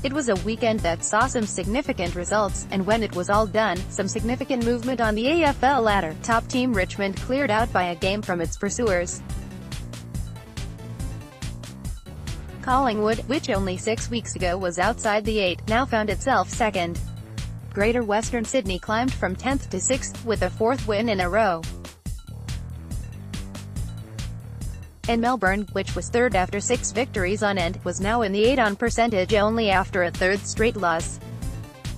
It was a weekend that saw some significant results, and when it was all done, some significant movement on the AFL ladder. Top team Richmond cleared out by a game from its pursuers. Collingwood, which only 6 weeks ago was outside the 8, now found itself second. Greater Western Sydney climbed from 10th to 6th, with a 4th win in a row. And Melbourne, which was third after 6 victories on end, was now in the 8 on percentage only after a third straight loss.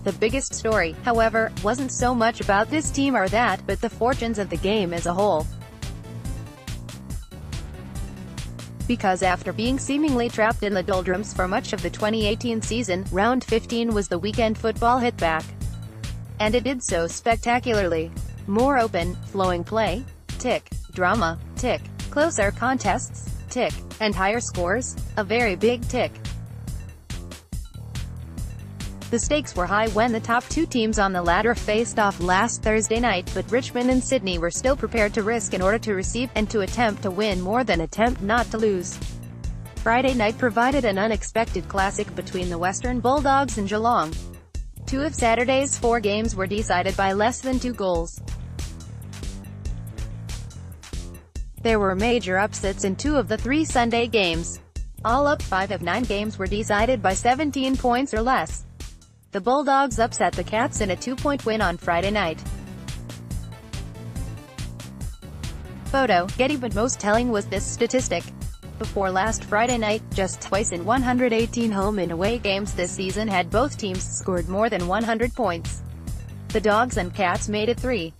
The biggest story, however, wasn't so much about this team or that, but the fortunes of the game as a whole. Because after being seemingly trapped in the doldrums for much of the 2018 season, round 15 was the weekend football hit back. And it did so spectacularly. More open, flowing play, tick, drama, tick, closer contests, tick, and higher scores, a very big tick. The stakes were high when the top two teams on the ladder faced off last Thursday night, but Richmond and Sydney were still prepared to risk in order to receive, and to attempt to win more than attempt not to lose. Friday night provided an unexpected classic between the Western Bulldogs and Geelong. 2 of Saturday's 4 games were decided by less than 2 goals. There were major upsets in 2 of the 3 Sunday games. All up, 5 of 9 games were decided by 17 points or less. The Bulldogs upset the Cats in a 2-point win on Friday night. Photo, Getty. But most telling was this statistic. Before last Friday night, just twice in 118 home and away games this season had both teams scored more than 100 points. The Dogs and Cats made it 3.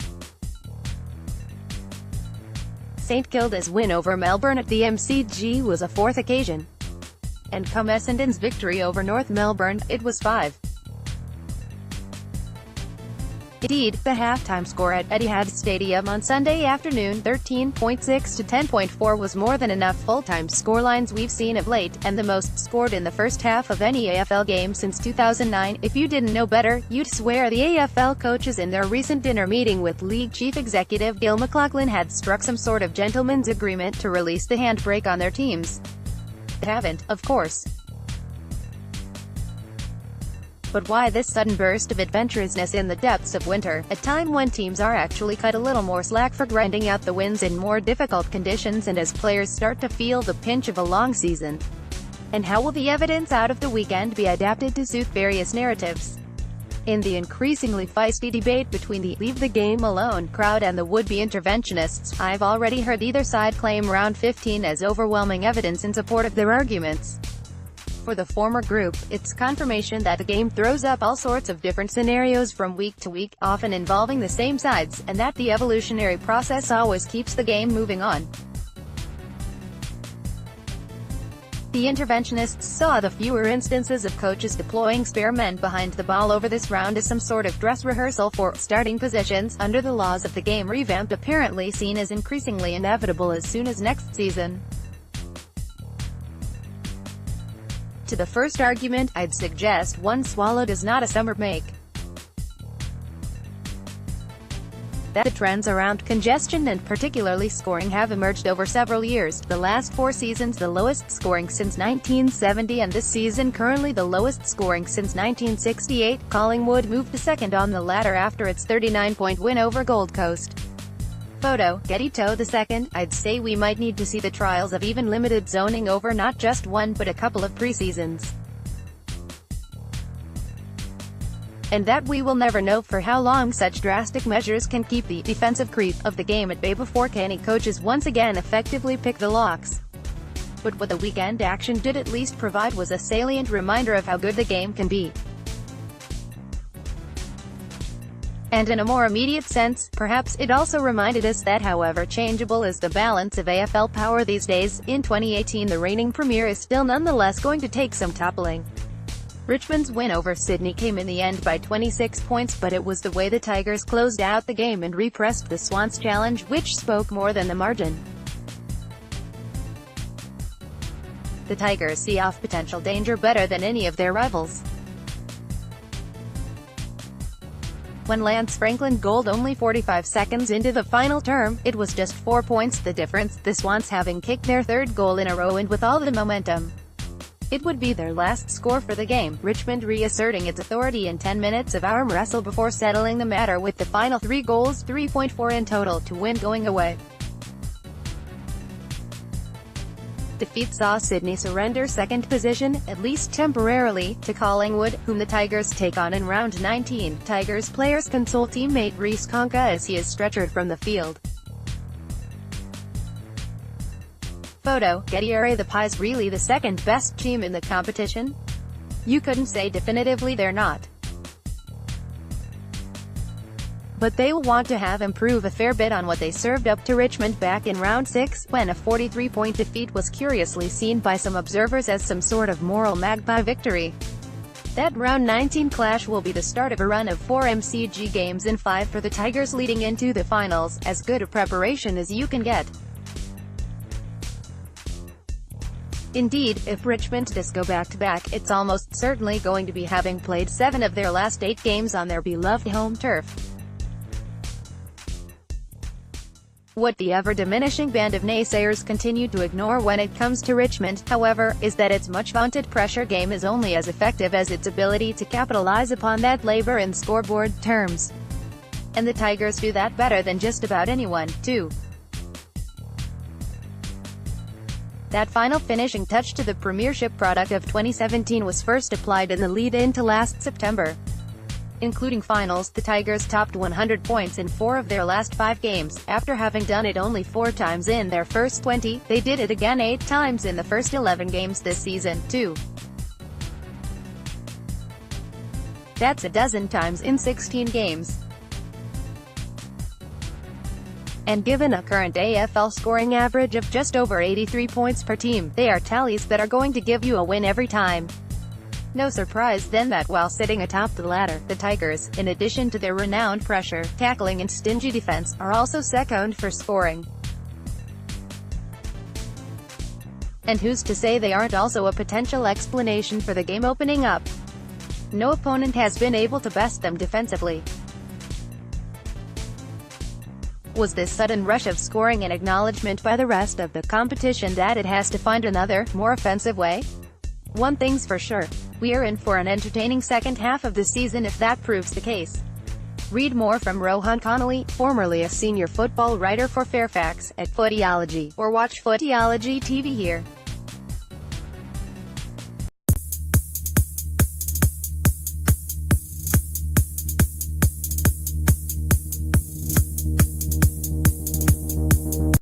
St Kilda's win over Melbourne at the MCG was a 4th occasion. And come Essendon's victory over North Melbourne, it was 5. Indeed, the halftime score at Etihad Stadium on Sunday afternoon, 13.6 to 10.4, was more than enough full-time scorelines we've seen of late, and the most scored in the first half of any AFL game since 2009. If you didn't know better, you'd swear the AFL coaches in their recent dinner meeting with League Chief Executive Gil McLachlan had struck some sort of gentleman's agreement to release the handbrake on their teams. They haven't, of course. But why this sudden burst of adventurousness in the depths of winter, a time when teams are actually cut a little more slack for grinding out the wins in more difficult conditions, and as players start to feel the pinch of a long season? And how will the evidence out of the weekend be adapted to suit various narratives? In the increasingly feisty debate between the "leave the game alone" crowd and the would-be interventionists, I've already heard either side claim round 15 as overwhelming evidence in support of their arguments. For the former group, it's confirmation that the game throws up all sorts of different scenarios from week to week, often involving the same sides, and that the evolutionary process always keeps the game moving on. The interventionists saw the fewer instances of coaches deploying spare men behind the ball over this round as some sort of dress rehearsal for starting positions under the laws of the game revamped, apparently seen as increasingly inevitable as soon as next season. To the first argument, I'd suggest one swallow does not a summer make. That the trends around congestion and particularly scoring have emerged over several years, the last 4 seasons the lowest scoring since 1970, and this season currently the lowest scoring since 1968. Collingwood moved to second on the ladder after its 39-point win over Gold Coast. Photo, Getty. The second, I'd say we might need to see the trials of even limited zoning over not just one but a couple of preseasons. And that we will never know for how long such drastic measures can keep the defensive creep of the game at bay before canny coaches once again effectively pick the locks. But what the weekend action did at least provide was a salient reminder of how good the game can be. And in a more immediate sense, perhaps, it also reminded us that however changeable is the balance of AFL power these days, in 2018 the reigning premier is still nonetheless going to take some toppling. Richmond's win over Sydney came in the end by 26 points, but it was the way the Tigers closed out the game and repressed the Swans' challenge which spoke more than the margin. The Tigers see off potential danger better than any of their rivals. When Lance Franklin goaled only 45 seconds into the final term, it was just 4 points the difference, the Swans having kicked their 3rd goal in a row and with all the momentum. It would be their last score for the game, Richmond reasserting its authority in 10 minutes of arm wrestle before settling the matter with the final 3 goals, 3.4 in total, to win going away. Defeat saw Sydney surrender second position, at least temporarily, to Collingwood, whom the Tigers take on in round 19. Tigers players console teammate Reece Conca as he is stretchered from the field. Photo, Getty. Are the Pies really the second best team in the competition? You couldn't say definitively they're not. But they will want to have improve a fair bit on what they served up to Richmond back in round 6, when a 43-point defeat was curiously seen by some observers as some sort of moral magpie victory. That round 19 clash will be the start of a run of 4 MCG games in 5 for the Tigers leading into the finals, as good a preparation as you can get. Indeed, if Richmond does go back-to-back, it's almost certainly going to be having played 7 of their last 8 games on their beloved home turf. What the ever-diminishing band of naysayers continue to ignore when it comes to Richmond, however, is that its much-vaunted pressure game is only as effective as its ability to capitalize upon that labor in scoreboard terms. And the Tigers do that better than just about anyone, too. That final finishing touch to the Premiership product of 2017 was first applied in the lead-in to last September. Including finals, the Tigers topped 100 points in 4 of their last 5 games. After having done it only 4 times in their first 20, they did it again 8 times in the first 11 games this season, too. That's a dozen times in 16 games. And given a current AFL scoring average of just over 83 points per team, they are tallies that are going to give you a win every time. No surprise then that while sitting atop the ladder, the Tigers, in addition to their renowned pressure, tackling and stingy defense, are also second for scoring. And who's to say they aren't also a potential explanation for the game opening up? No opponent has been able to best them defensively. Was this sudden rush of scoring an acknowledgement by the rest of the competition that it has to find another, more offensive way? One thing's for sure. We're in for an entertaining second half of the season if that proves the case. Read more from Rohan Connolly, formerly a senior football writer for Fairfax, at Footyology, or watch Footyology TV here.